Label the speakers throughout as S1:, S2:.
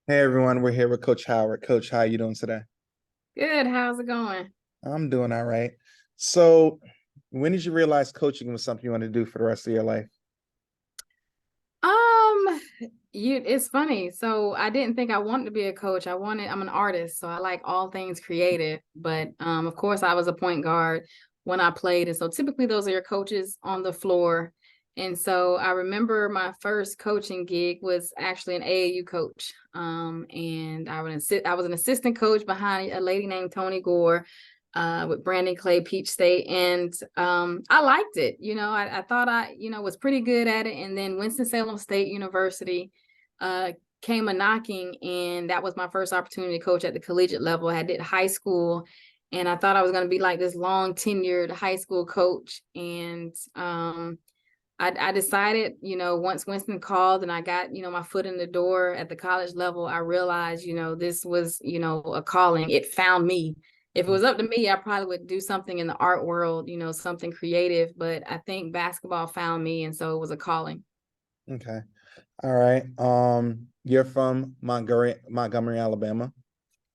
S1: Hey everyone, we're here with Coach Howard. Coach, how you doing today?
S2: Good. How's it going?
S1: I'm doing all right. So, when did you realize coaching was something you wanted to do for the rest of your life?
S2: Um, it's funny. So I didn't think I wanted to be a coach. I'm an artist, so I like all things creative. But of course I was a point guard when I played. And so typically those are your coaches on the floor. And so I remember my first coaching gig was actually an AAU coach. And I was an assistant coach behind a lady named Tony Gore with Brandon Clay, Peach State. And I liked it. I thought was pretty good at it. And then Winston-Salem State University came a knocking, and that was my first opportunity to coach at the collegiate level. I did high school, and I thought I was going to be like this long tenured high school coach. And I decided, once Winston called and I got, my foot in the door at the college level, I realized, this was, a calling. It found me. If it was up to me, I probably would do something in the art world, something creative. But I think basketball found me, and so it was a calling.
S1: Okay. All right. You're from Montgomery, Alabama,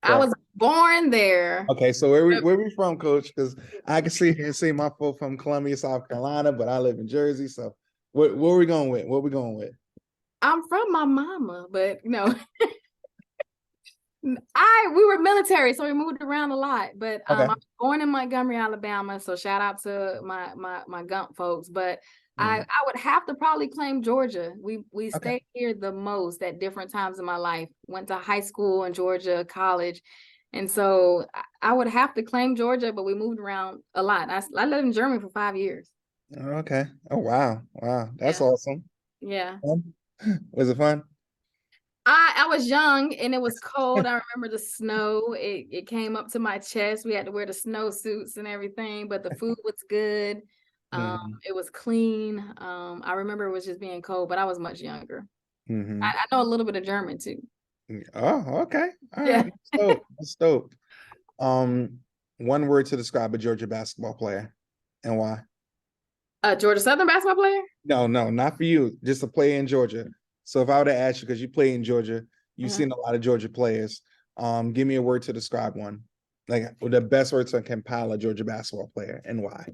S2: I
S1: correct?
S2: was born there.
S1: Okay, so where we from, Coach? Because I can see my folks from Columbia, South Carolina, but I live in Jersey. So, what are we going with? What we going with?
S2: I'm from my mama, but we were military, so we moved around a lot. But I
S1: Okay.
S2: was born in Montgomery, Alabama. So shout out to my Gump folks. But I
S1: Mhm.
S2: I would have to probably claim Georgia. We
S1: Okay.
S2: stayed here the most at different times in my life. Went to high school in Georgia, college. And so I would have to claim Georgia, but we moved around a lot. I lived in Germany for 5 years.
S1: Okay. Oh wow. Wow. That's
S2: Yeah.
S1: awesome.
S2: Yeah.
S1: Fun? Was it fun?
S2: I was young and it was cold. I remember the snow. It came up to my chest. We had to wear the snow suits and everything, but the food was good.
S1: Hmm.
S2: It was clean. I remember it was just being cold, but I was much younger. I,
S1: Hmm.
S2: I know a little bit of German too.
S1: Oh, okay. All right.
S2: Yeah.
S1: That's dope. That's dope. Um, One word to describe a Georgia basketball player and why?
S2: Georgia Southern basketball player.
S1: No, no, not for you. Just a player in Georgia. So if I were to ask you, because you play in Georgia, you've
S2: Uh-huh.
S1: seen a lot of Georgia players. Give me a word to describe one. Like the best word to compile a Georgia basketball player and why.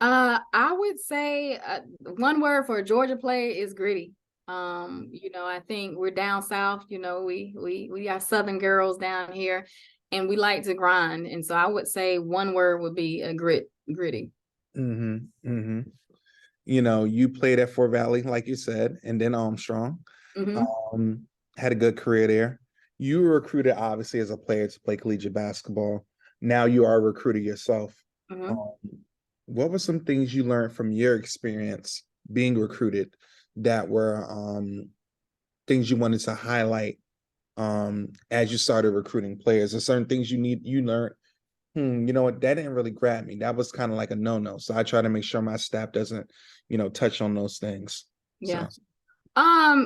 S2: I would say one word for a Georgia player is gritty. I think we're down south. We are Southern girls down here, and we like to grind. And so I would say one word would be a gritty.
S1: Hmm. Hmm. You played at Fort Valley, like you said, and then Armstrong.
S2: Mm-hmm.
S1: Um, had a good career there. You were recruited obviously as a player to play collegiate basketball. Now you are a recruiter yourself.
S2: Mm-hmm.
S1: Um, what were some things you learned from your experience being recruited that were things you wanted to highlight as you started recruiting players? Or certain things you learned, you know what, that didn't really grab me. That was kind of like a no-no. So I try to make sure my staff doesn't, touch on those things.
S2: Yeah.
S1: So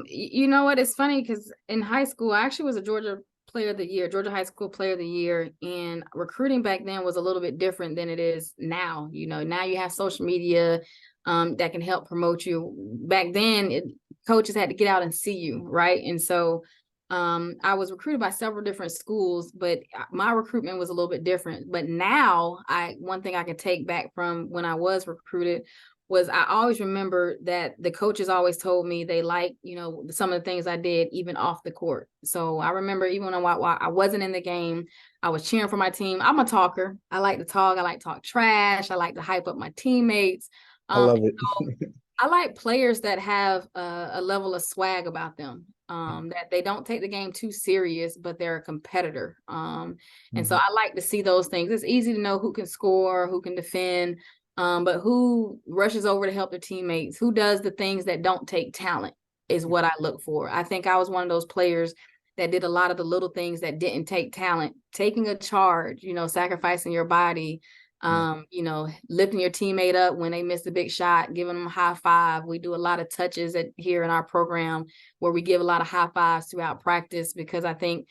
S2: You know what? It's funny because in high school, I actually was a Georgia Player of the Year, Georgia High School Player of the Year, and recruiting back then was a little bit different than it is now. Now you have social media that can help promote you. Back then, coaches had to get out and see you, right? And so I was recruited by several different schools, but my recruitment was a little bit different. But now, one thing I can take back from when I was recruited was I always remember that the coaches always told me they like, some of the things I did even off the court. So I remember even when I wasn't in the game, I was cheering for my team. I'm a talker. I like to talk. I like to talk trash. I like to hype up my teammates.
S1: I
S2: Um,
S1: love it.
S2: so I like players that have a level of swag about them. That they don't take the game too serious, but they're a competitor. And so
S1: Mhm.
S2: I like to see those things. It's easy to know who can score, who can defend, but who rushes over to help their teammates, who does the things that don't take talent is what I look for. I think I was one of those players that did a lot of the little things that didn't take talent, taking a charge, sacrificing your body,
S1: Yeah.
S2: lifting your teammate up when they miss a big shot, giving them a high five. We do a lot of touches here in our program where we give a lot of high fives throughout practice because I think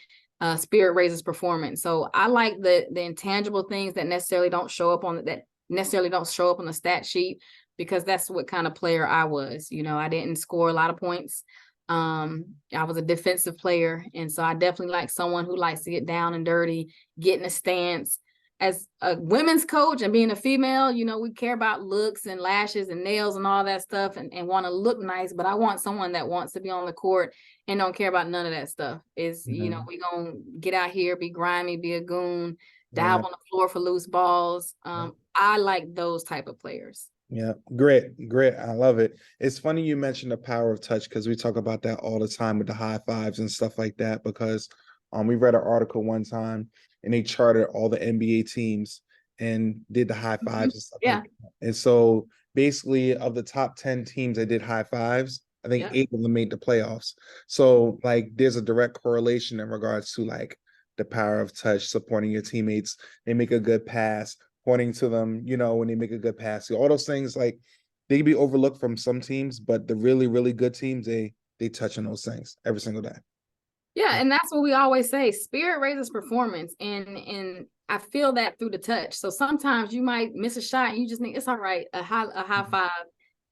S2: spirit raises performance. So I like the intangible things that necessarily don't show up on the stat sheet because that's what kind of player I was. I didn't score a lot of points. I was a defensive player, and so I definitely like someone who likes to get down and dirty, get in a stance. As a women's coach and being a female, we care about looks and lashes and nails and all that stuff, and want to look nice, but I want someone that wants to be on the court and don't care about none of that stuff.
S1: Mhm.
S2: We gonna get out here, be grimy, be a goon,
S1: Yeah.
S2: dive on the floor for loose balls.
S1: Yeah.
S2: I like those type of players.
S1: Yeah, great. I love it. It's funny you mentioned the power of touch because we talk about that all the time with the high fives and stuff like that. Because we read an article one time and they charted all the NBA teams and did the high
S2: Mhm.
S1: fives and stuff like
S2: Yeah.
S1: that. And so basically, of the top 10 teams that did high fives, I think
S2: Yeah.
S1: 8 of them made the playoffs. So like, there's a direct correlation in regards to like the power of touch, supporting your teammates. They make a good pass, pointing to them, when they make a good pass. So all those things, like, they can be overlooked from some teams, but the really, really good teams, they touch on those things every single day.
S2: Yeah, and that's what we always say. Spirit raises performance, and I feel that through the touch. So sometimes you might miss a shot, and you just think it's all right, a high five.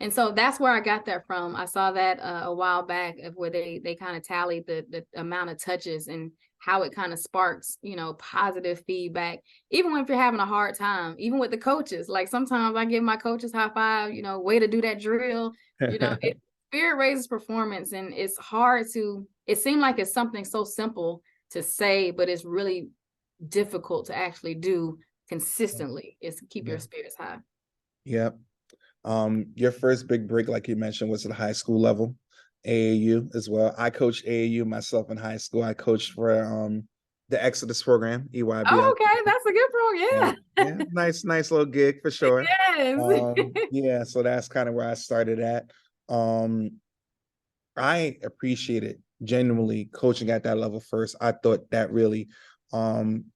S2: And so that's where I got that from. I saw that a while back of where they kind of tallied the amount of touches and how it kind of sparks, positive feedback. Even if you're having a hard time, even with the coaches, like sometimes I give my coaches high five, way to do that drill. It Spirit raises performance, and it's hard to, it seemed like it's something so simple to say, but it's really difficult to actually do consistently, is keep
S1: Yeah.
S2: your spirits high.
S1: Yep. Your first big break, like you mentioned, was at high school level, AAU as well. I coached AAU myself in high school. I coached for the Exodus program, EYBL.
S2: Oh, okay, that's a good
S1: Yeah,
S2: program.
S1: yeah, nice little gig for sure.
S2: Yes.
S1: Yeah, so that's kind of where I started at. Um, I appreciated genuinely coaching at that level first. I thought that really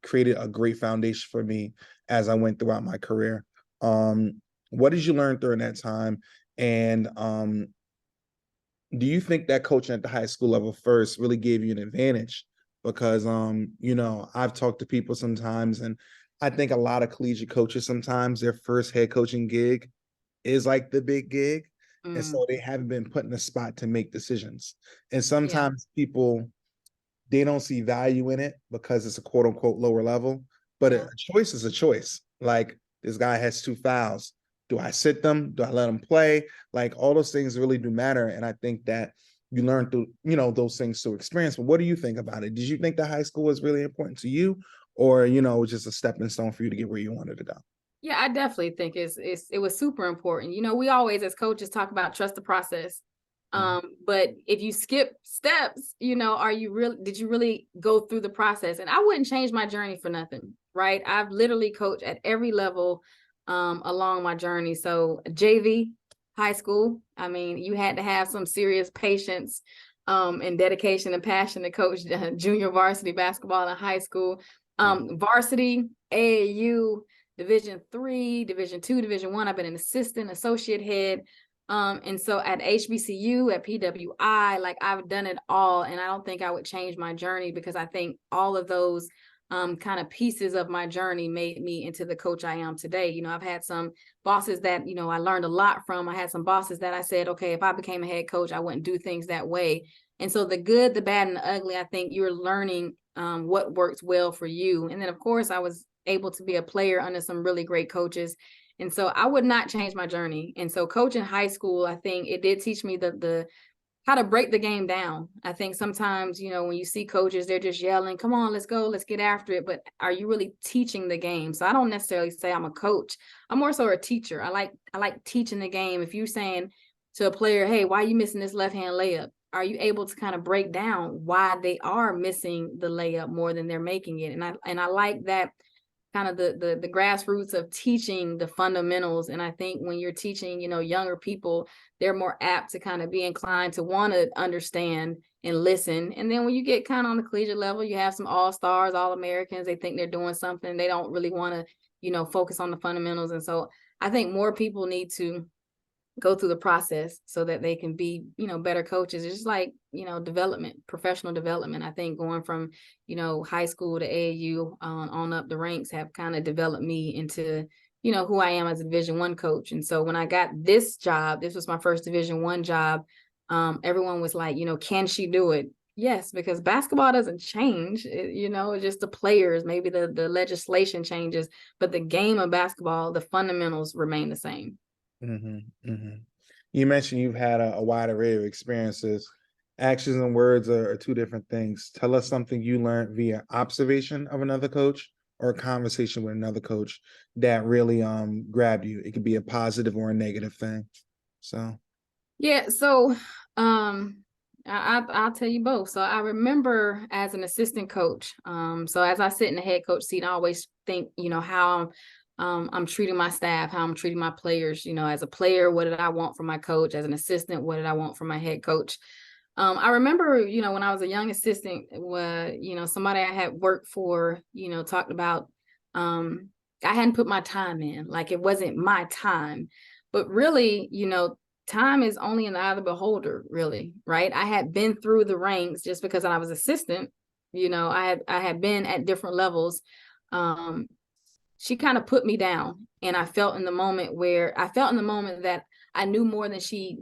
S1: created a great foundation for me as I went throughout my career. What did you learn during that time? And do you think that coaching at the high school level first really gave you an advantage? Because I've talked to people sometimes, and I think a lot of collegiate coaches sometimes their first head coaching gig is like the big gig. And
S2: Mm,
S1: so they haven't been put in a spot to make decisions. And
S2: yeah,
S1: sometimes people, they don't see value in it because it's a quote unquote lower level. But
S2: yeah.
S1: a choice is a choice. Like, this guy has 2 fouls. Do I sit them? Do I let them play? Like, all those things really do matter. And I think that you learn through, those things through experience. But what do you think about it? Did you think that high school was really important to you? Or, just a stepping stone for you to get where you wanted to go?
S2: Yeah, I definitely think it was super important. We always as coaches talk about trust the process.
S1: Mhm.
S2: But if you skip steps, are you really, did you really go through the process? And I wouldn't change my journey for nothing, right? I've literally coached at every level along my journey. So JV, high school, I mean, you had to have some serious patience and dedication and passion to coach junior varsity basketball in high school.
S1: Yeah.
S2: Varsity, AAU, Division 3, Division 2, Division 1. I've been an assistant, associate head. And so at HBCU, at PWI, like I've done it all. And I don't think I would change my journey because I think all of those kind of pieces of my journey made me into the coach I am today. I've had some bosses that, I learned a lot from. I had some bosses that I said, okay, if I became a head coach, I wouldn't do things that way. And so the good, the bad, and the ugly, I think you're learning what works well for you. And then, of course, I was able to be a player under some really great coaches. And so I would not change my journey. And so coaching high school, I think it did teach me the how to break the game down. I think sometimes, when you see coaches, they're just yelling, come on, let's go, let's get after it. But are you really teaching the game? So I don't necessarily say I'm a coach. I'm more so a teacher. I like teaching the game. If you're saying to a player, hey, why are you missing this left-hand layup? Are you able to kind of break down why they are missing the layup more than they're making it? And I like that kind of the grassroots of teaching the fundamentals. And I think when you're teaching, younger people, they're more apt to kind of be inclined to want to understand and listen. And then when you get kind of on the collegiate level, you have some all-stars, all-Americans, they think they're doing something. They don't really want to, focus on the fundamentals. And so I think more people need to go through the process so that they can be, better coaches. It's just like, development, professional development. I think going from, high school to AAU on up the ranks have kind of developed me into, who I am as a Division 1 coach. And so when I got this job, this was my first Division 1 job. everyone was like, can she do it? Yes, because basketball doesn't change, it's just the players, maybe the legislation changes, but the game of basketball, the fundamentals remain the same.
S1: You mentioned you've had a wide array of experiences. Actions and words are two different things. Tell us something you learned via observation of another coach or a conversation with another coach that really grabbed you. It could be a positive or a negative thing. So
S2: Yeah, so I'll tell you both. So I remember as an assistant coach, so as I sit in the head coach seat, I always think, how I'm treating my staff, how I'm treating my players. As a player, what did I want from my coach? As an assistant, what did I want from my head coach? I remember, when I was a young assistant, somebody I had worked for, talked about, I hadn't put my time in, like it wasn't my time, but really, time is only in the eye of the beholder, really, right? I had been through the ranks just because I was assistant, I had been at different levels. She kind of put me down, and I felt in the moment that I knew more than she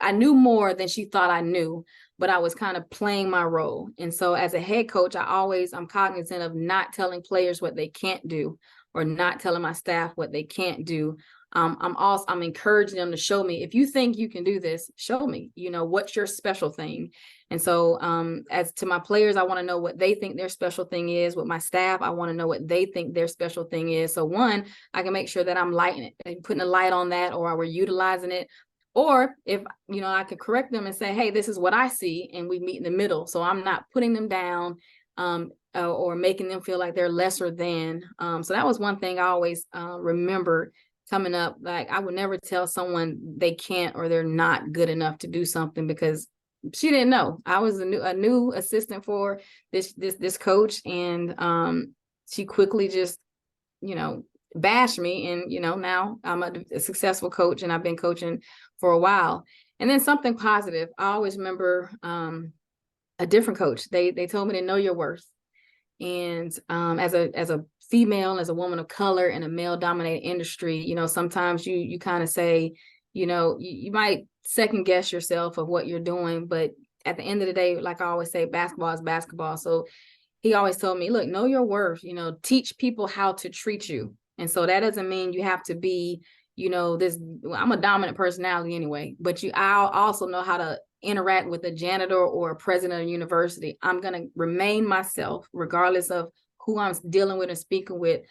S2: thought I knew, but I was kind of playing my role. And so as a head coach, I'm cognizant of not telling players what they can't do or not telling my staff what they can't do. I'm encouraging them to show me, if you think you can do this, show me, what's your special thing. And so as to my players, I want to know what they think their special thing is. With my staff, I want to know what they think their special thing is. So one, I can make sure that I'm lighting it, putting a light on that, or we're utilizing it. Or if, I could correct them and say, hey, this is what I see, and we meet in the middle. So I'm not putting them down or making them feel like they're lesser than. So that was one thing I always remember coming up. Like, I would never tell someone they can't or they're not good enough to do something, because she didn't know. I was a new assistant for this coach, and she quickly just, bash me. And, now I'm a successful coach, and I've been coaching for a while. And then something positive. I always remember a different coach. They told me to know your worth. And as a female, as a woman of color in a male dominated industry, sometimes you kind of say, you might second guess yourself of what you're doing, but at the end of the day, like I always say, basketball is basketball. So he always told me, look, know your worth, teach people how to treat you. And so that doesn't mean you have to be, I'm a dominant personality anyway, but I'll also know how to interact with a janitor or a president of a university. I'm going to remain myself regardless of who I'm dealing with and speaking with,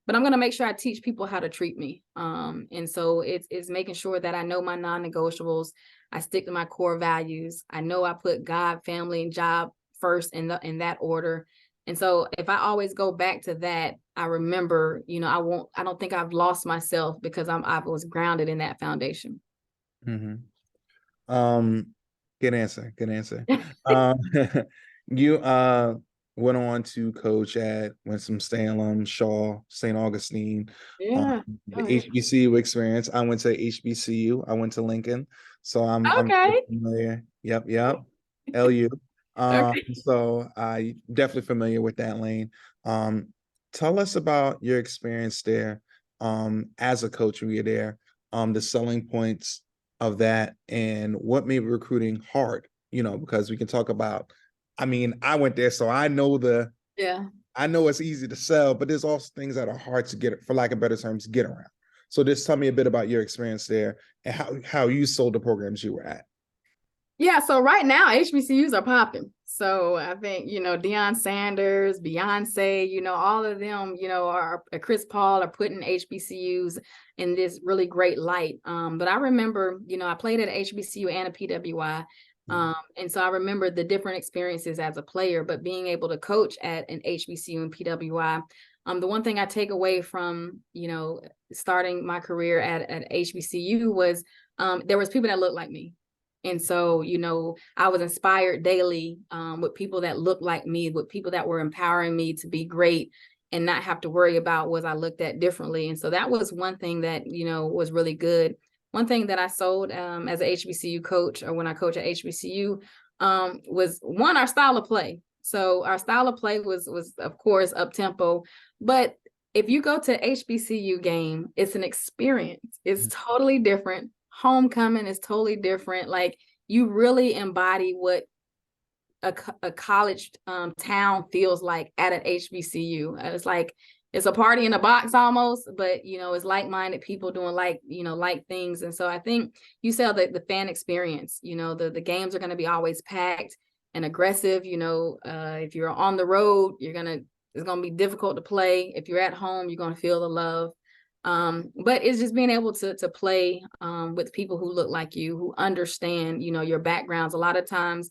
S2: but I'm going to make sure I teach people how to treat me. And so it's making sure that I know my non-negotiables. I stick to my core values. I know I put God, family, and job first in that order. And so if I always go back to that, I remember, I don't think I've lost myself, because I was grounded in that foundation.
S1: Good answer. You went on to coach at Winston-Salem, Shaw, St. Augustine,
S2: Yeah.
S1: the HBCU experience. I went to HBCU. I went to Lincoln, so I'm
S2: Okay.
S1: familiar. Yep. LU.
S2: Okay.
S1: So I definitely familiar with that lane. Tell us about your experience there, as a coach when you're there, the selling points of that, and what made recruiting hard, because we can talk about, I went there, so I know I know it's easy to sell, but there's also things that are hard to get, for lack of better terms, get around. So just tell me a bit about your experience there and how you sold the programs you were at.
S2: Yeah, so right now HBCUs are popping. So I think, Deion Sanders, Beyonce, all of them, are Chris Paul are putting HBCUs in this really great light. But I remember, I played at a HBCU and a PWI. And so I remember the different experiences as a player, but being able to coach at an HBCU and PWI. The one thing I take away from, starting my career at HBCU was there was people that looked like me. And so, I was inspired daily with people that looked like me, with people that were empowering me to be great and not have to worry about was I looked at differently. And so that was one thing that, was really good. One thing that I sold as an HBCU coach, or when I coach at HBCU, was one, our style of play. So our style of play was of course up tempo, but if you go to HBCU game, it's an experience. It's totally different. Homecoming is totally different. Like, you really embody what a college town feels like at an HBCU. It's like it's a party in a box almost, but you know, it's like-minded people doing like things. And so I think you said that the fan experience, you know, the games are going to be always packed and aggressive. You know, if you're on the road, it's gonna be difficult to play. If you're at home, you're gonna feel the love. But it's just being able to play with people who look like you, who understand, you know, your backgrounds. A lot of times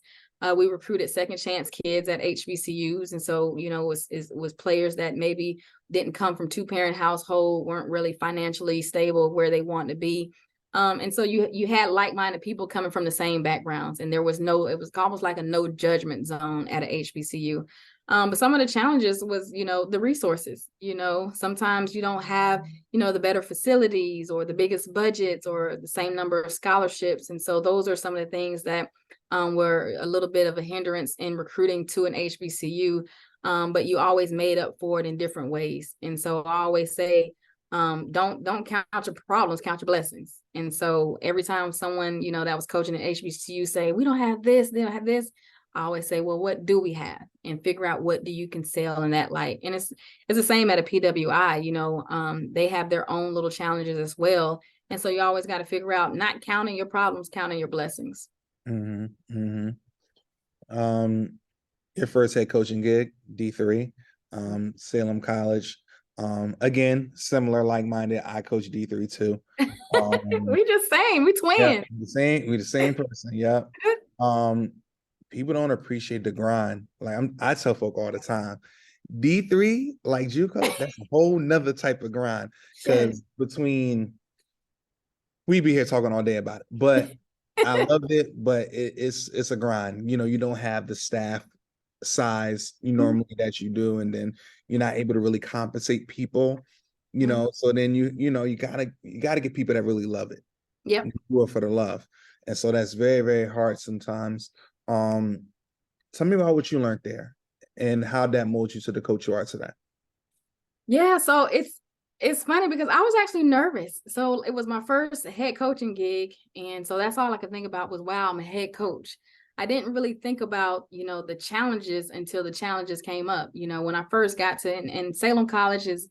S2: we recruited second chance kids at HBCUs. And so, you know, it was players that maybe didn't come from two-parent household, weren't really financially stable where they want to be. And so you had like-minded people coming from the same backgrounds, and it was almost like a no judgment zone at a HBCU. But some of the challenges was, you know, the resources. You know, sometimes you don't have, you know, the better facilities or the biggest budgets or the same number of scholarships. And so those are some of the things that were a little bit of a hindrance in recruiting to an HBCU. But you always made up for it in different ways. And so I always say, don't count your problems, count your blessings. And so every time someone, you know, that was coaching at HBCU say, we don't have this, they don't have this, I always say, well, what do we have? And figure out what do you can sell in that light. And it's the same at a PWI, you know, they have their own little challenges as well. And so you always got to figure out not counting your problems, counting your blessings.
S1: Mm-hmm. Mm-hmm. Your first head coaching gig, D3, Salem College. Again, similar, like-minded. I coach D3 too.
S2: We just same, we twins.
S1: Yeah, we the same person. Yep. People don't appreciate the grind. Like I tell folk all the time, D3, like JUCO, that's a whole nother type of grind. Because we be here talking all day about it, but I love it. But it's a grind. You know, you don't have the staff size normally that you do, and then you're not able to really compensate people. You know, so then you gotta get people that really love it.
S2: Yep.
S1: Do it for the love, and so that's very, very hard sometimes. Tell me about what you learned there and how that molds you to the coach you are today.
S2: Yeah, so it's funny because I was actually nervous. So it was my first head coaching gig, and so that's all I could think about was, wow, I'm a head coach. I didn't really think about, you know, the challenges until the challenges came up. You know, when I first got to, and Salem College is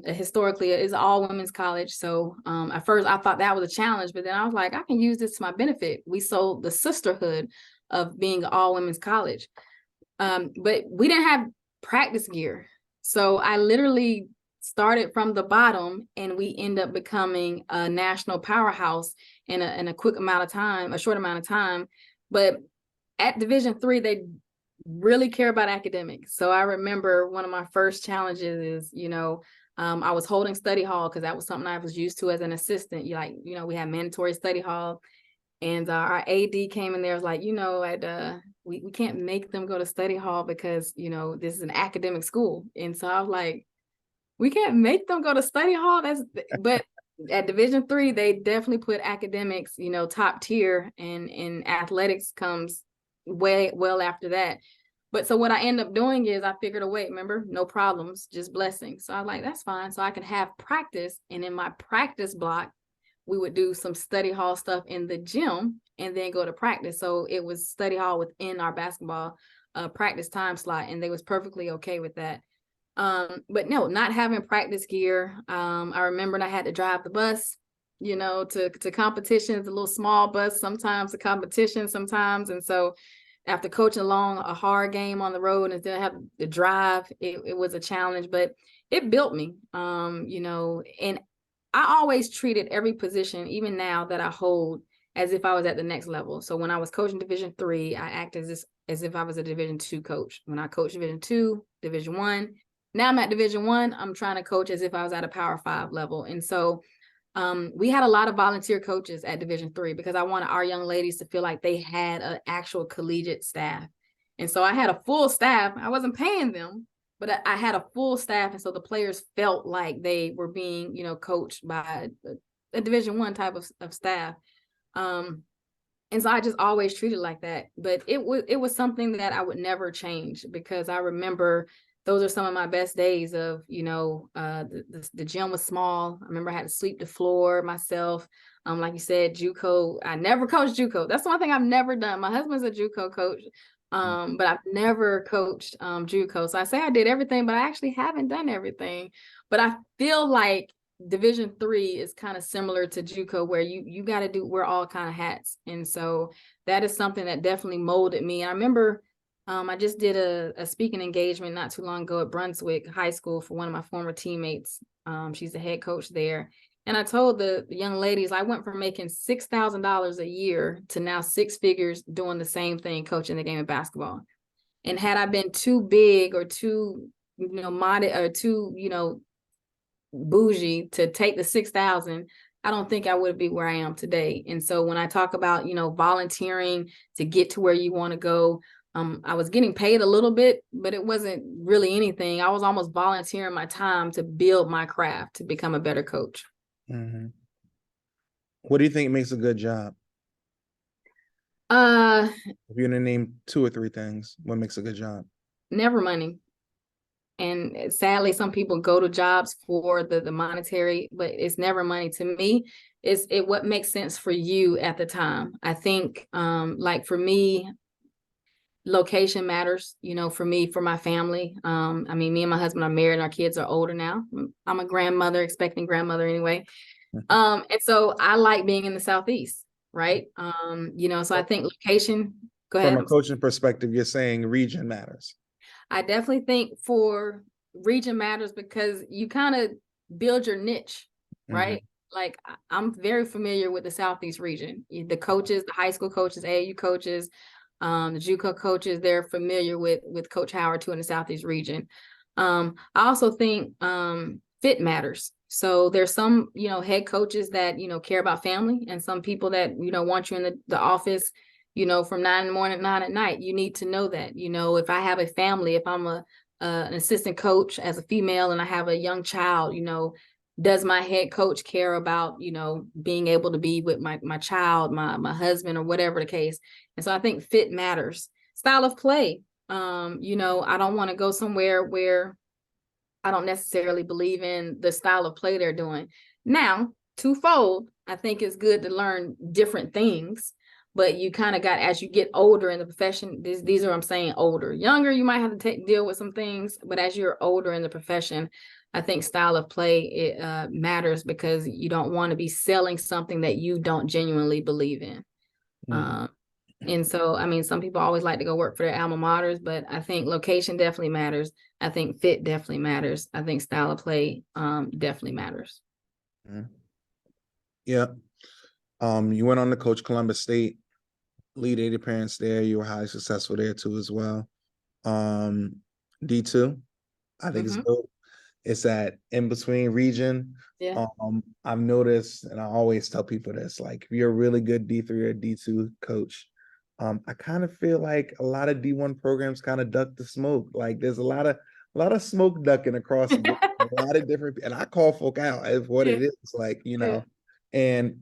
S2: historically is all women's college. So at first I thought that was a challenge, but then I was like, I can use this to my benefit. We sold the sisterhood of being all women's college. But we didn't have practice gear. So I literally started from the bottom, and we end up becoming a national powerhouse in a quick amount of time, a short amount of time. But at Division III, they really care about academics. So I remember one of my first challenges is, you know, I was holding study hall because that was something I was used to as an assistant. We had mandatory study hall, and our AD came in there, was like, you know, we can't make them go to study hall because, you know, this is an academic school. And so I was like, we can't make them go to study hall. But at Division III, they definitely put academics, you know, top tier, and athletics comes way well after that. But so what I end up doing is I figured a way, remember, no problems, just blessings. So I was like, that's fine. So I can have practice. And in my practice block, we would do some study hall stuff in the gym and then go to practice. So it was study hall within our basketball practice time slot, and they was perfectly okay with that. But no, not having practice gear. I remembered I had to drive the bus, you know, to competitions, a little small bus sometimes, to competition sometimes. And so after coaching along a hard game on the road and then have to drive, it was a challenge, but it built me, you know, and I always treated every position, even now that I hold, as if I was at the next level. So when I was coaching Division III, I acted as if I was a Division II coach. When I coached Division II, Division I, now I'm at Division I, I'm trying to coach as if I was at a Power 5 level. And so we had a lot of volunteer coaches at Division III because I wanted our young ladies to feel like they had an actual collegiate staff. And so I had a full staff. I wasn't paying them, but I had a full staff. And so the players felt like they were being, you know, coached by a Division I type of staff. And so I just always treated like that. But it was something that I would never change, because I remember those are some of my best days of, you know, the gym was small. I remember I had to sweep the floor myself. Like you said, JUCO. I never coached JUCO. That's one thing I've never done. My husband's a JUCO coach, but I've never coached JUCO. So I say I did everything, but I actually haven't done everything. But I feel like Division III is kind of similar to JUCO, where you got to wear all kind of hats, and so that is something that definitely molded me. I remember I just did a speaking engagement not too long ago at Brunswick High School for one of my former teammates. She's the head coach there. And I told the young ladies, I went from making $6,000 a year to now six figures doing the same thing, coaching the game of basketball. And had I been too big or too, modest or too, bougie to take the 6,000, I don't think I would be where I am today. And so when I talk about, volunteering to get to where you want to go, I was getting paid a little bit, but it wasn't really anything. I was almost volunteering my time to build my craft, to become a better coach.
S1: Mm-hmm. What do you think makes a good job?
S2: If
S1: you're gonna name 2 or 3 things, what makes a good job?
S2: Never money. And sadly, some people go to jobs for the monetary, but it's never money. To me, it's what makes sense for you at the time. I think, like for me, location matters, for me, for my family. Me and my husband are married and our kids are older now. I'm a grandmother, expecting grandmother anyway. And so I like being in the Southeast, right? So I think location, go ahead.
S1: From a coaching perspective, you're saying region matters.
S2: I definitely think for region matters because you kind of build your niche, right? Like I'm very familiar with the Southeast region. The coaches, the high school coaches, AAU coaches, the JUCO coaches, they're familiar with Coach Howard too in the Southeast region. I also think fit matters. So there's some, head coaches that, care about family, and some people that, want you in the office, from 9 in the morning to 9 at night. You need to know that, if I have a family, if I'm an assistant coach as a female and I have a young child, does my head coach care about, being able to be with my child, my husband, or whatever the case. And so I think fit matters. Style of play. I don't want to go somewhere where I don't necessarily believe in the style of play they're doing. Now, twofold, I think it's good to learn different things, but you kind of got, as you get older in the profession, these are, I'm saying older. Younger, you might have to deal with some things, but as you're older in the profession, I think style of play matters, because you don't want to be selling something that you don't genuinely believe in. And so, some people always like to go work for their alma maters, but I think location definitely matters. I think fit definitely matters. I think style of play definitely matters.
S1: Yeah. You went on to coach Columbus State, lead 80 parents there. You were highly successful there too as well. D2, I think it's dope. It's that in-between region.
S2: Yeah.
S1: I've noticed, and I always tell people this, like, if you're a really good D3 or D2 coach, I kind of feel like a lot of D1 programs kind of duck the smoke. Like there's a lot of smoke ducking across the board, a lot of different, and I call folk out as what it is, like, and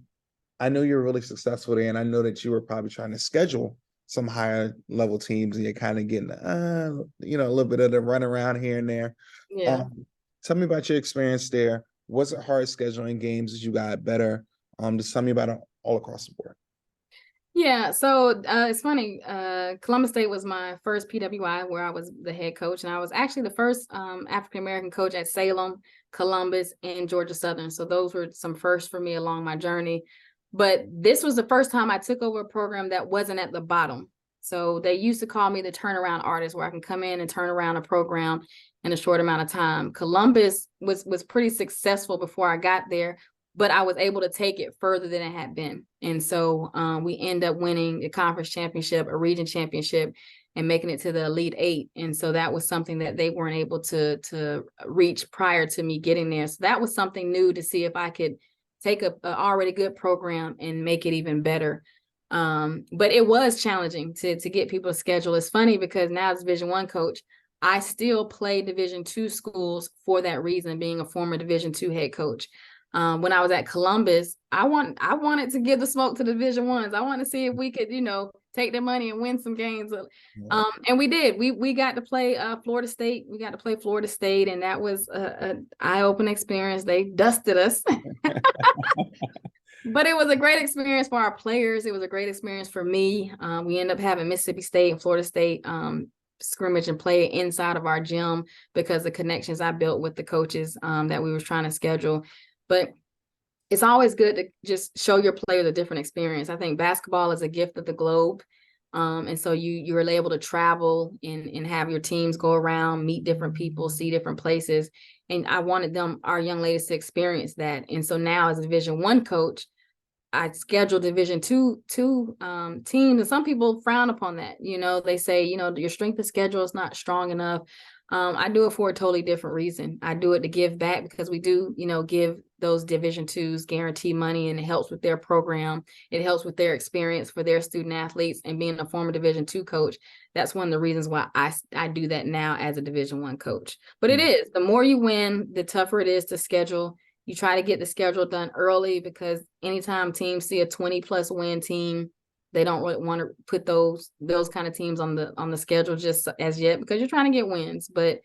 S1: I know you're really successful there, and I know that you were probably trying to schedule some higher level teams, and you're kind of getting, a little bit of the run around here and there.
S2: Yeah.
S1: Tell me about your experience there. Was it hard scheduling games as you got better? Just tell me about it all across the board.
S2: Yeah, so it's funny. Columbus State was my first PWI where I was the head coach, and I was actually the first African American coach at Salem, Columbus, and Georgia Southern. So those were some firsts for me along my journey. But this was the first time I took over a program that wasn't at the bottom. So they used to call me the turnaround artist, where I can come in and turn around a program in a short amount of time. Columbus was pretty successful before I got there, but I was able to take it further than it had been. And so we end up winning a conference championship, a region championship, and making it to the Elite Eight. And so that was something that they weren't able to reach prior to me getting there. So that was something new, to see if I could take a already good program and make it even better. But it was challenging to get people to schedule. It's funny because now as Division I coach, I still play Division II schools for that reason, being a former Division II head coach. When I was at Columbus, I wanted to give the smoke to the Division I's. I wanted to see if we could, take their money and win some games. And we did. We got to play Florida State. We got to play Florida State, and that was an eye-opening experience. They dusted us. But it was a great experience for our players. It was a great experience for me. We ended up having Mississippi State and Florida State scrimmage and play inside of our gym because the connections I built with the coaches that we were trying to schedule. But it's always good to just show your players a different experience. I think basketball is a gift of the globe. And so you're able to travel and have your teams go around, meet different people, see different places. And I wanted our young ladies to experience that. And so now as a Division I coach, I schedule Division II teams, and some people frown upon that. They say, your strength of schedule is not strong enough. I do it for a totally different reason. I do it to give back because we do, give those Division IIs guarantee money, and it helps with their program. It helps with their experience for their student athletes. And being a former Division II coach, that's one of the reasons why I do that now as a Division I coach. But it is, the more you win, the tougher it is to schedule. You try to get the schedule done early because anytime teams see a 20+ win team, they don't really want to put those kind of teams on the schedule just as yet because you're trying to get wins. But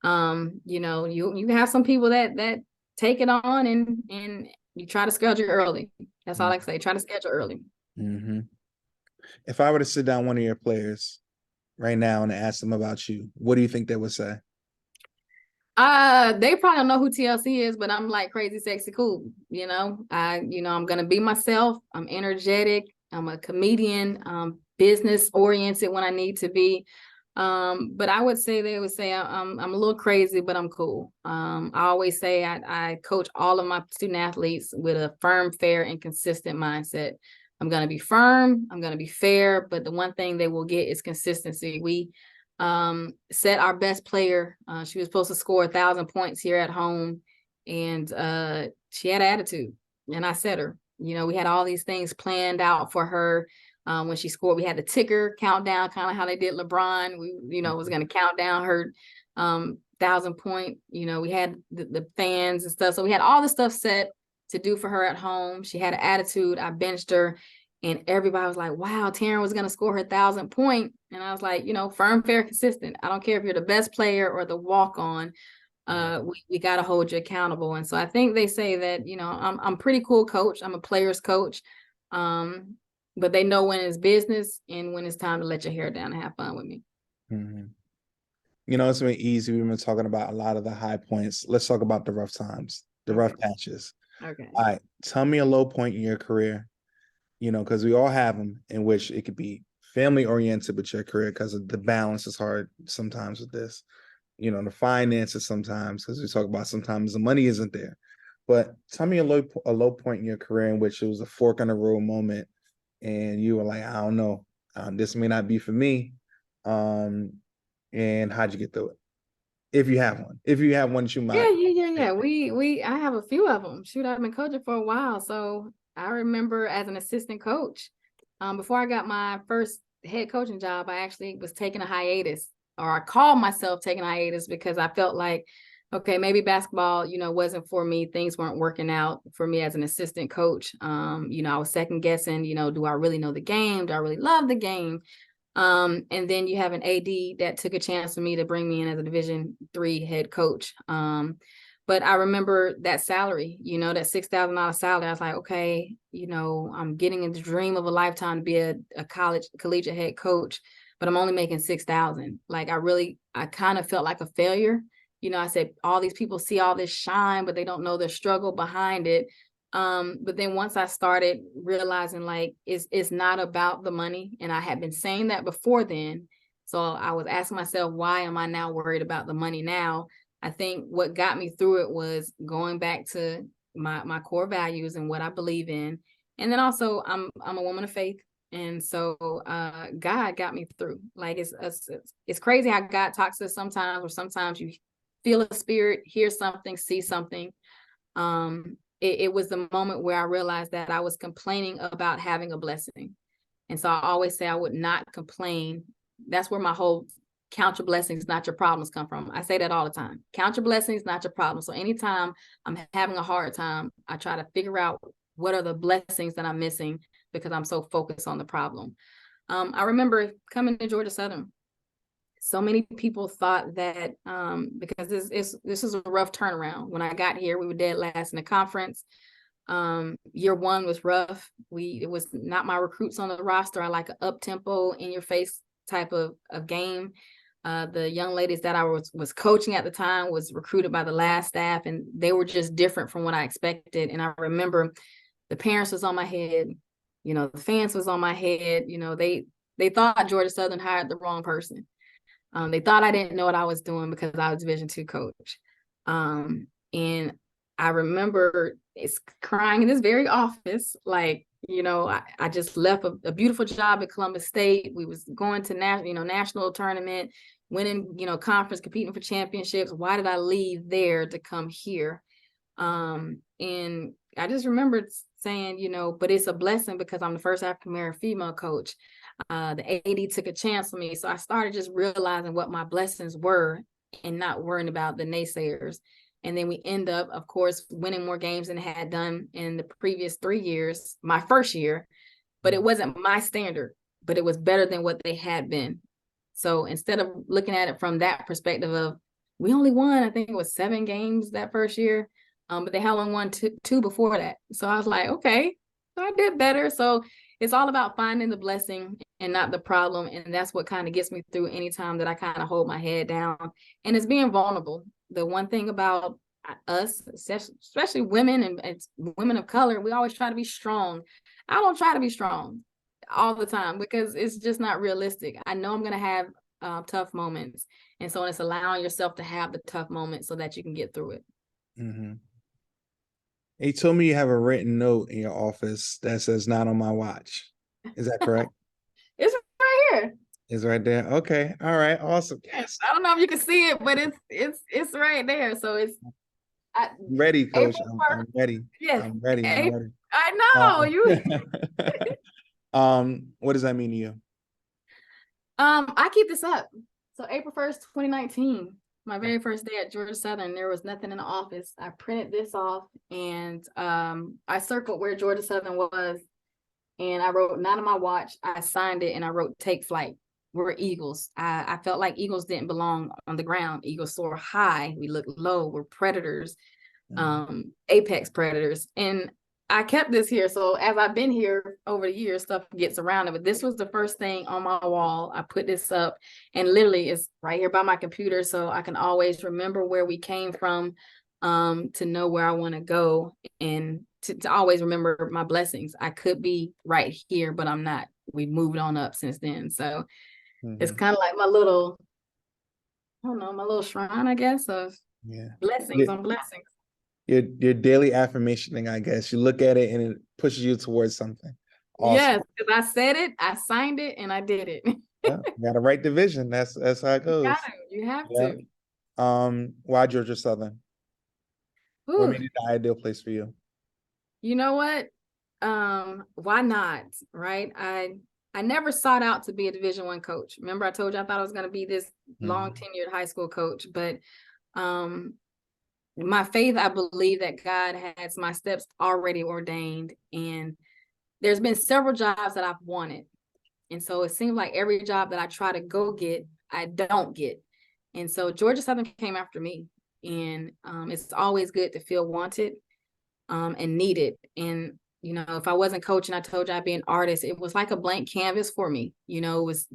S2: you have some people that take it on and you try to schedule early. That's all I can say. Try to schedule early.
S1: Mm-hmm. If I were to sit down one of your players right now and ask them about you, what do you think they would say?
S2: They probably don't know who TLC is, but I'm like crazy, sexy, cool. I'm gonna be myself. I'm energetic. I'm a comedian. Business oriented when I need to be. But I would say they would say I'm a little crazy, but I'm cool. I always say I coach all of my student athletes with a firm, fair, and consistent mindset. I'm gonna be firm. I'm gonna be fair, but the one thing they will get is consistency. We set our best player. She was supposed to score 1,000 points here at home, and she had attitude. And I set her. We had all these things planned out for her. When she scored, we had the ticker countdown, kind of how they did LeBron. We, was going to count down her 1,000 point. We had the fans and stuff. So we had all the stuff set to do for her at home. She had an attitude. I benched her. And everybody was like, wow, Taryn was going to score her 1,000 point. And I was like, firm, fair, consistent. I don't care if you're the best player or the walk-on. We got to hold you accountable. And so I think they say that, I'm pretty cool coach. I'm a player's coach. But they know when it's business and when it's time to let your hair down and have fun with me.
S1: Mm-hmm. It's been easy. We've been talking about a lot of the high points. Let's talk about the rough times, the rough patches.
S2: Okay.
S1: All right. Tell me a low point in your career, because we all have them, in which it could be family oriented with your career because the balance is hard sometimes with this, the finances sometimes, because we talk about sometimes the money isn't there. But tell me a low point in your career in which it was a fork in the road moment and you were like, I don't know, this may not be for me. And how'd you get through it? If you have one, you might.
S2: Yeah. I have a few of them. Shoot, I've been coaching for a while. So I remember as an assistant coach, before I got my first head coaching job, I actually was taking a hiatus, or I called myself taking a hiatus because I felt like, okay, maybe basketball, wasn't for me. Things weren't working out for me as an assistant coach. I was second guessing, do I really know the game? Do I really love the game? And then you have an AD that took a chance for me to bring me in as a Division III head coach. But I remember that salary, that $6,000 salary. I was like, okay, I'm getting in the dream of a lifetime to be a collegiate head coach, but I'm only making $6,000. Like I kind of felt like a failure. I said, all these people see all this shine, but they don't know the struggle behind it. But then once I started realizing like it's not about the money, and I had been saying that before then. So I was asking myself, why am I now worried about the money now? I think what got me through it was going back to my core values and what I believe in. And then also I'm a woman of faith. And so God got me through. Like it's crazy how God talks to us sometimes, or sometimes you feel a spirit, hear something, see something. It was the moment where I realized that I was complaining about having a blessing. And so I always say I would not complain. That's where my whole count your blessings, not your problems come from. I say that all the time. Count your blessings, not your problems. So anytime I'm having a hard time, I try to figure out what are the blessings that I'm missing because I'm so focused on the problem. I remember coming to Georgia Southern. So many people thought that because this is a rough turnaround. When I got here, we were dead last in the conference. Year one was rough. It was not my recruits on the roster. I like an up tempo, in your face type of game. The young ladies that I was coaching at the time was recruited by the last staff, and they were just different from what I expected. And I remember the parents was on my head, the fans was on my head. They thought Georgia Southern hired the wrong person. They thought I didn't know what I was doing because I was Division II coach. And I remember it's crying in this very office, like, I just left a beautiful job at Columbus State. We was going to national tournament, winning, conference, competing for championships. Why did I leave there to come here? And I just remembered saying, but it's a blessing because I'm the first African-American female coach. The AD took a chance on me. So I started just realizing what my blessings were and not worrying about the naysayers. And then we end up, of course, winning more games than I had done in the previous 3 years, my first year, but it wasn't my standard, but it was better than what they had been. So instead of looking at it from that perspective of, we only won, I think it was 7 games that first year, but they had only won two before that. So I was like, okay, so I did better. So it's all about finding the blessing and not the problem. And that's what kind of gets me through any time that I kind of hold my head down. And it's being vulnerable. The one thing about us, especially women and women of color, we always try to be strong. I don't try to be strong all the time because it's just not realistic. I know I'm going to have tough moments. And so it's allowing yourself to have the tough moments so that you can get through it.
S1: Mm-hmm. You told me you have a written note in your office that says "not on my watch." Is that correct?
S2: It's right here.
S1: It's right there. Okay. All right. Awesome. Yes.
S2: I don't know if you can see it, but it's right there. So it's
S1: ready, Coach. I'm ready.
S2: Yes.
S1: I'm ready. I'm ready.
S2: I know you.
S1: What does that mean to you?
S2: I keep this up. So April 1st, 2019. My very first day at Georgia Southern, there was nothing in the office. I printed this off and I circled where Georgia Southern was and I wrote "not on my watch." I signed it and I wrote "take flight." We're eagles. I felt like eagles didn't belong on the ground. Eagles soar high. We look low. We're predators, apex predators. And I kept this here. So as I've been here over the years, stuff gets around it. But this was the first thing on my wall. I put this up and literally it's right here by my computer. So I can always remember where we came from, to know where I want to go and to always remember my blessings. I could be right here, but I'm not. We've moved on up since then. So it's kind of like my little, I don't know, my little shrine, I guess, of blessings on blessings.
S1: Your daily affirmation thing, I guess. You look at it and it pushes you towards something.
S2: Awesome. Yes, because I said it, I signed it, and I did it.
S1: You got to write the vision. That's how it goes.
S2: You have to.
S1: Why Georgia Southern?
S2: Ooh.
S1: What made it the ideal place for you?
S2: You know what? Why not? Right? I never sought out to be a Division I coach. Remember, I told you I thought I was going to be this long tenured high school coach, but my faith, I believe that God has my steps already ordained, and there's been several jobs that I've wanted. And so it seems like every job that I try to go get, I don't get. And so Georgia Southern came after me, and it's always good to feel wanted and needed. And if I wasn't coaching, I told you I'd be an artist. It was like a blank canvas for me. It was,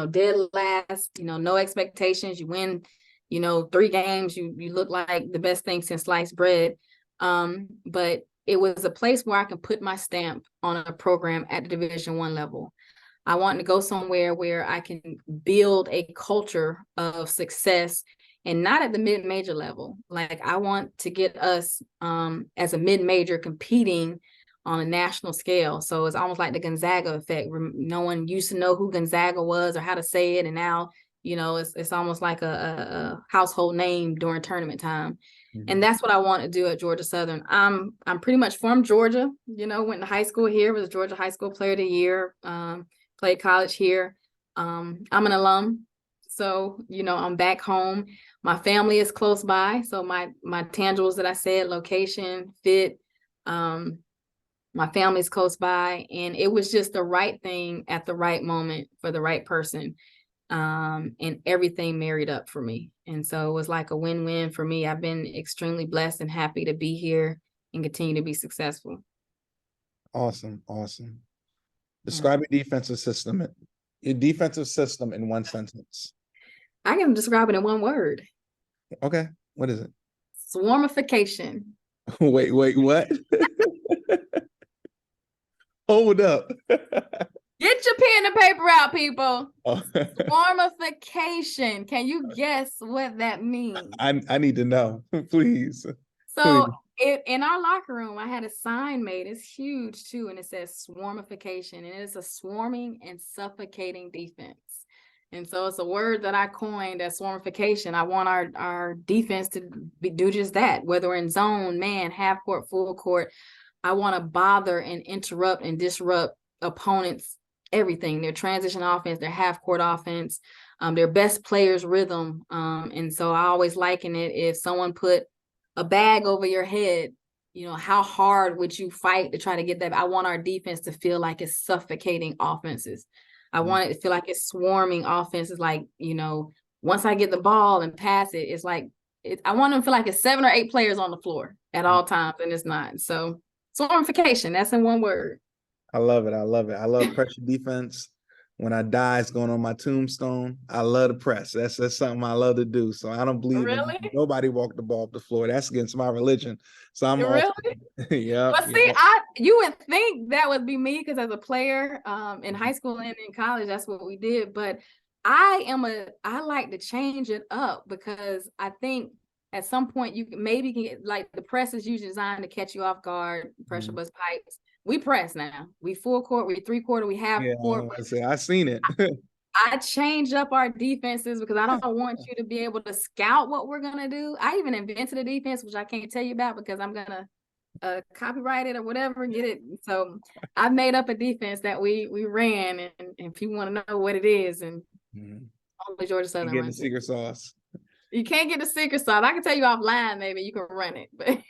S2: dead last, no expectations. You win, 3 games, you look like the best thing since sliced bread. But it was a place where I can put my stamp on a program at the Division I level. I want to go somewhere where I can build a culture of success and not at the mid-major level. Like I want to get us as a mid-major competing on a national scale. So it's almost like the Gonzaga effect. No one used to know who Gonzaga was or how to say it. And now, it's almost like a household name during tournament time. And that's what I want to do at Georgia Southern. I'm pretty much from Georgia, went to high school here, was Georgia High School Player of the Year, played college here. I'm an alum. So, I'm back home. My family is close by. So my tangibles that I said, location, fit, my family's close by, and it was just the right thing at the right moment for the right person. And everything married up for me. And so it was like a win-win for me. I've been extremely blessed and happy to be here and continue to be successful.
S1: Awesome. Awesome.
S2: Yeah.
S1: Describe your defensive system in one sentence.
S2: I can describe it in one word.
S1: Okay. What is it?
S2: Swarmification.
S1: Wait, what? Hold up.
S2: Get your pen and paper out, people.
S1: Oh.
S2: Swarmification. Can you guess what that means?
S1: I need to know, please.
S2: So
S1: Please.
S2: in our locker room, I had a sign made. It's huge too, and it says swarmification, and it's a swarming and suffocating defense. And so it's a word that I coined as swarmification. I want our defense to do just that, whether we're in zone, man, half court, full court. I want to bother and interrupt and disrupt opponents, everything, their transition offense, their half court offense, their best players' rhythm. And so I always liken it, if someone put a bag over your head, you know, how hard would you fight to try to get that? I want our defense to feel like it's suffocating offenses. I want it to feel like it's swarming offenses. Like, you know, once I get the ball and pass it, it's like, I want them to feel like it's 7 or 8 players on the floor at all times, and it's not. So swarmification, that's in one word.
S1: I love it. I love it. I love pressure defense. When I die, it's going on my tombstone. I love the press. That's something I love to do. So I don't believe in nobody walk the ball up the floor. That's against my religion. So I'm
S2: really.
S1: Yeah.
S2: But see, you would think that would be me, because as a player, in high school and in college, that's what we did. But I like to change it up, because I think at some point you maybe can get, like, the press is usually designed to catch you off guard, pressure bust pipes. We press now. We full court, we 3/4, we half court.
S1: I seen it.
S2: I change up our defenses because I don't want you to be able to scout what we're gonna do. I even invented a defense, which I can't tell you about because I'm gonna copyright it or whatever, get it. So I made up a defense that we ran, and if you want to know what it is, and only Georgia Southern
S1: getting the
S2: runs
S1: secret sauce.
S2: You can't get the secret sauce. I can tell you offline, maybe you can run it, but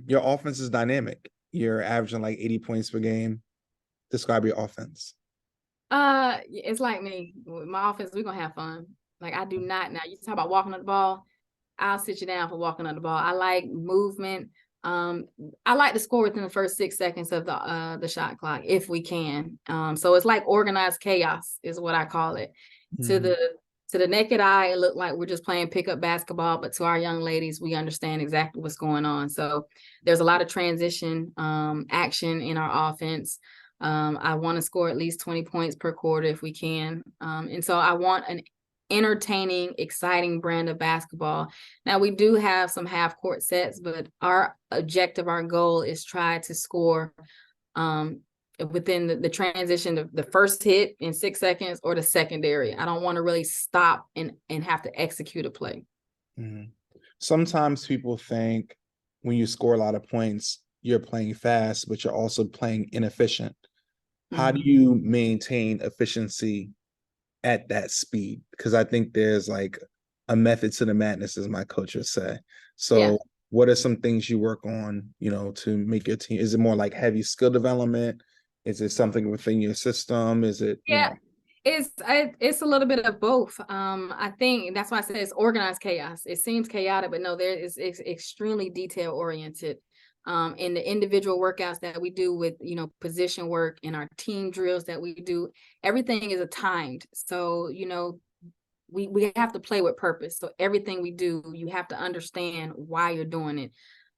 S1: your offense is dynamic. You're averaging like 80 points per game. Describe your offense.
S2: It's like me. With my offense, we're gonna have fun. Like, I do not, now you talk about walking on the ball, I'll sit you down for walking on the ball. I like movement. I like to score within the first 6 seconds of the shot clock if we can. So it's like organized chaos is what I call it. To the naked eye, it looked like we're just playing pickup basketball, but to our young ladies, we understand exactly what's going on. So there's a lot of transition action in our offense. I want to score at least 20 points per quarter if we can. And so I want an entertaining, exciting brand of basketball. Now, we do have some half court sets, but our objective, our goal is try to score within the transition, the first hit in 6 seconds or the secondary. I don't want to really stop and have to execute a play.
S1: Sometimes people think when you score a lot of points, you're playing fast, but you're also playing inefficient. How do you maintain efficiency at that speed? Because I think there's like a method to the madness, as my coach would say. So what are some things you work on, you know, to make your team? Is it more like heavy skill development? Is it something within your system? Is it, you know?
S2: It's a little bit of both. I think that's why I said it's organized chaos. It seems chaotic, but no, it's extremely detail oriented. In the individual workouts that we do with, you know, position work, and our team drills that we do, everything is timed. So, you know, we have to play with purpose. So everything we do, you have to understand why you're doing it.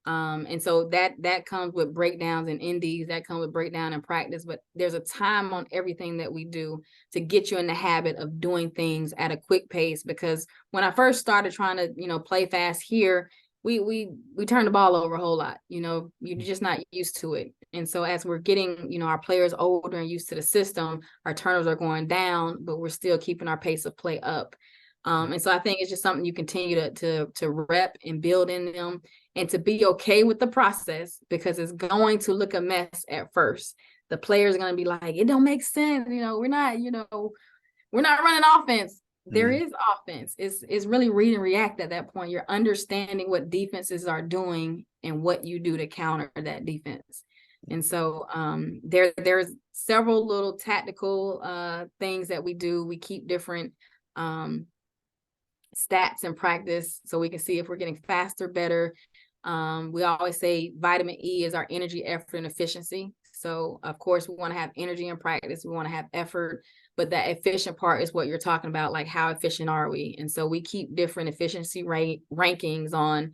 S2: And so that comes with breakdowns and indies, that comes with breakdown and practice, but there's a time on everything that we do to get you in the habit of doing things at a quick pace. Because when I first started trying to, you know, play fast here, we turn the ball over a whole lot. You know, you're just not used to it. And so as we're getting, you know, our players older and used to the system, our turnovers are going down, but we're still keeping our pace of play up. And so I think it's just something you continue to rep and build in them, and to be okay with the process, because it's going to look a mess at first. The players are going to be like, it don't make sense. You know, we're not running offense. There is offense. It's really read and react at that point. You're understanding what defenses are doing and what you do to counter that defense. And so there's several little tactical things that we do. We keep different stats in practice so we can see if we're getting faster, better. We always say vitamin E is our energy, effort, and efficiency. So of course we want to have energy in practice. We want to have effort, but that efficient part is what you're talking about. Like, how efficient are we? And so we keep different efficiency rate rankings on,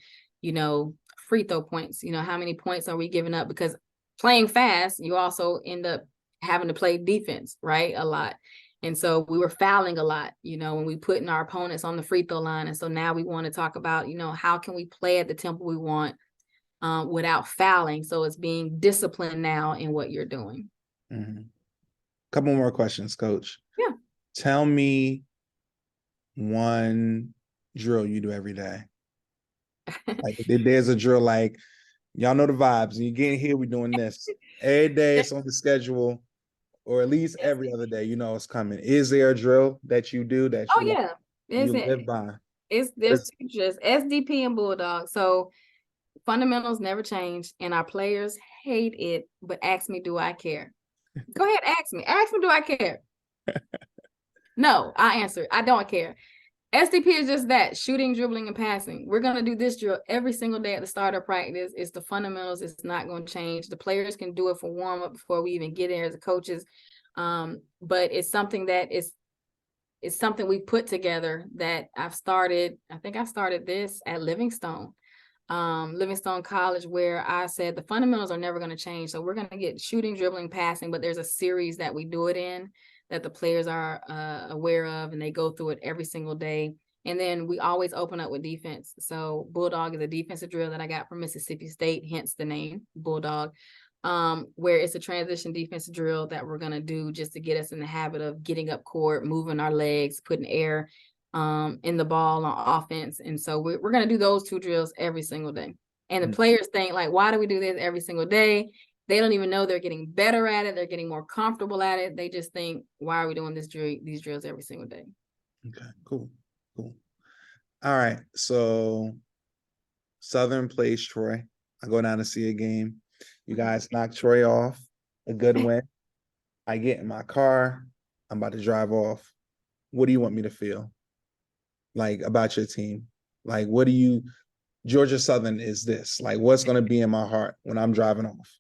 S2: free throw points. How many points are we giving up? Because playing fast, you also end up having to play defense, right? A lot. And so we were fouling a lot, when we putting our opponents on the free throw line. And so now we want to talk about, how can we play at the tempo we want without fouling? So it's being disciplined now in what you're doing.
S1: Mm-hmm. Couple more questions, Coach.
S2: Yeah.
S1: Tell me one drill you do every day. Like, there's a drill, like, y'all know the vibes. You get in here, we're doing this. Every day it's on the schedule, or at least every other day, it's coming. Is there a drill that you do that you live by?
S2: There's two drills, SDP and Bulldog. So fundamentals never change, and our players hate it, but ask me, do I care? Go ahead, ask me, do I care? No, I answer, I don't care. SDP is just that: shooting, dribbling, and passing. We're going to do this drill every single day at the start of practice. It's the fundamentals. It's not going to change. The players can do it for warm-up before we even get there as coaches. But it's something that it's something we put together that I think I started this at Livingstone College, where I said the fundamentals are never going to change. So we're going to get shooting, dribbling, passing, but there's a series that we do it in that the players are aware of, and they go through it every single day. And then we always open up with defense. So Bulldog is a defensive drill that I got from Mississippi State, hence the name Bulldog, where it's a transition defensive drill that we're going to do just to get us in the habit of getting up court, moving our legs, putting air in the ball on offense. And so we're going to do those two drills every single day. And the players think, like, why do we do this every single day? They don't even know they're getting better at it. They're getting more comfortable at it. They just think, why are we doing these drills every single day?
S1: Okay, cool. All right. So Southern plays Troy. I go down to see a game. You guys knock Troy off, a good win. I get in my car. I'm about to drive off. What do you want me to feel like about your team? Like, Georgia Southern is this? Like, what's going to be in my heart when I'm driving off?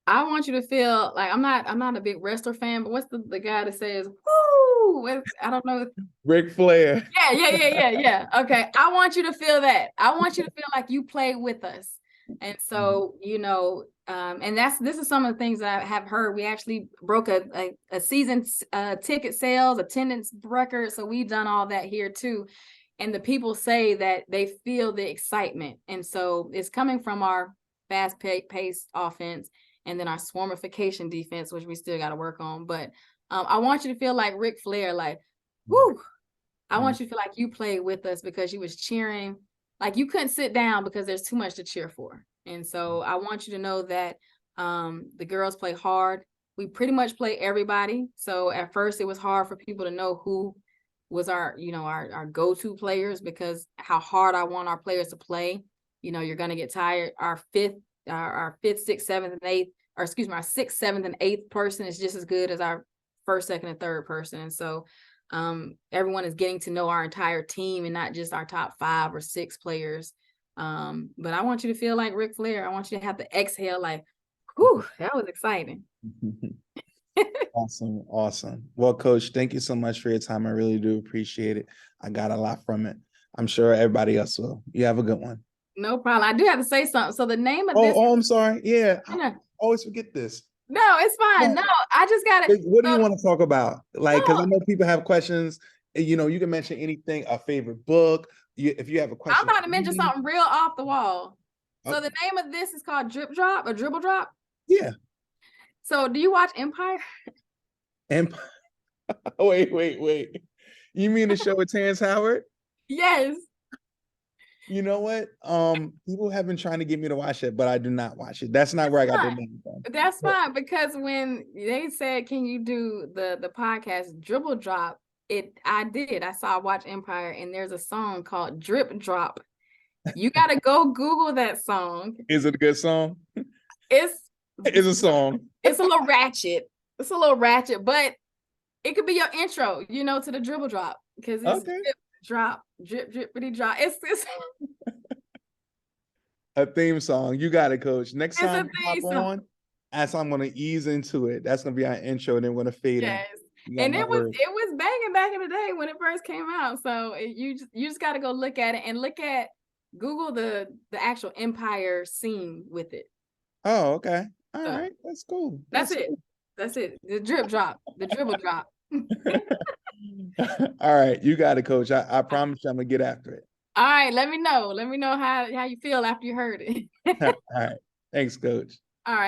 S2: I want you to feel like, I'm not a big wrestler fan, but what's the guy that says, woo? I don't know.
S1: Ric Flair.
S2: Yeah. Okay. I want you to feel that. I want you to feel like you played with us. And so, and this is some of the things that I have heard. We actually broke a season ticket sales, attendance record. So we've done all that here too. And the people say that they feel the excitement. And so it's coming from our fast-paced offense, and then our swarmification defense, which we still got to work on. But I want you to feel like Ric Flair, like, woo. I want you to feel like you played with us, because you was cheering. Like, you couldn't sit down because there's too much to cheer for. And so I want you to know that the girls play hard. We pretty much play everybody. So at first it was hard for people to know who was our go-to players, because how hard I want our players to play. You're going to get tired. Our fifth, sixth, seventh, and eighth, or excuse me, our sixth, seventh, and eighth person is just as good as our first, second, and third person. And so everyone is getting to know our entire team and not just our top 5 or 6 players. But I want you to feel like Ric Flair. I want you to have to exhale like, whew, that was exciting.
S1: Awesome. Well, Coach, thank you so much for your time. I really do appreciate it. I got a lot from it. I'm sure everybody else will. You have a good one.
S2: No problem. I do have to say something. So the name of
S1: this.
S2: Oh,
S1: I'm sorry. Yeah. I always forget this.
S2: No, it's fine. No, I just got it.
S1: What do you want to talk about? Like, because I know people have questions. You can mention anything, a favorite book. If you have a question.
S2: I'm about to mention something real off the wall. So the name of this is called Drip Drop or Dribble Drop.
S1: Yeah.
S2: So do you watch Empire?
S1: Empire. Wait. You mean the show with Terrence Howard?
S2: Yes.
S1: You know what? People have been trying to get me to watch it, but I do not watch it. That's not where I got the name from.
S2: That's fine, because when they said, "Can you do the podcast Dribble Drop?" I watch Empire, and there's a song called Drip Drop. You got to go Google that song.
S1: Is it a good song?
S2: It's
S1: a song.
S2: It's a little ratchet. But it could be your intro, to the Dribble Drop, because it's okay. Drip, drippity drop. It's
S1: A theme song. You got it, coach. Next
S2: It's a
S1: time you hop
S2: theme song.
S1: on, as I'm gonna ease into it. That's gonna be our intro, and then we're gonna fade in.
S2: Yes.
S1: You got
S2: And
S1: my
S2: it
S1: word.
S2: was banging back in the day when it first came out. So you just got to go look at it and look at Google the actual Empire scene with it.
S1: Oh, okay. All
S2: So
S1: right. That's cool.
S2: that's it.
S1: Cool.
S2: That's it. The drip drop, the dribble drop.
S1: All right. You got it, coach. I promise you I'm gonna get after it.
S2: All right, let me know. Let me know how you feel after you heard it.
S1: All right. Thanks, coach.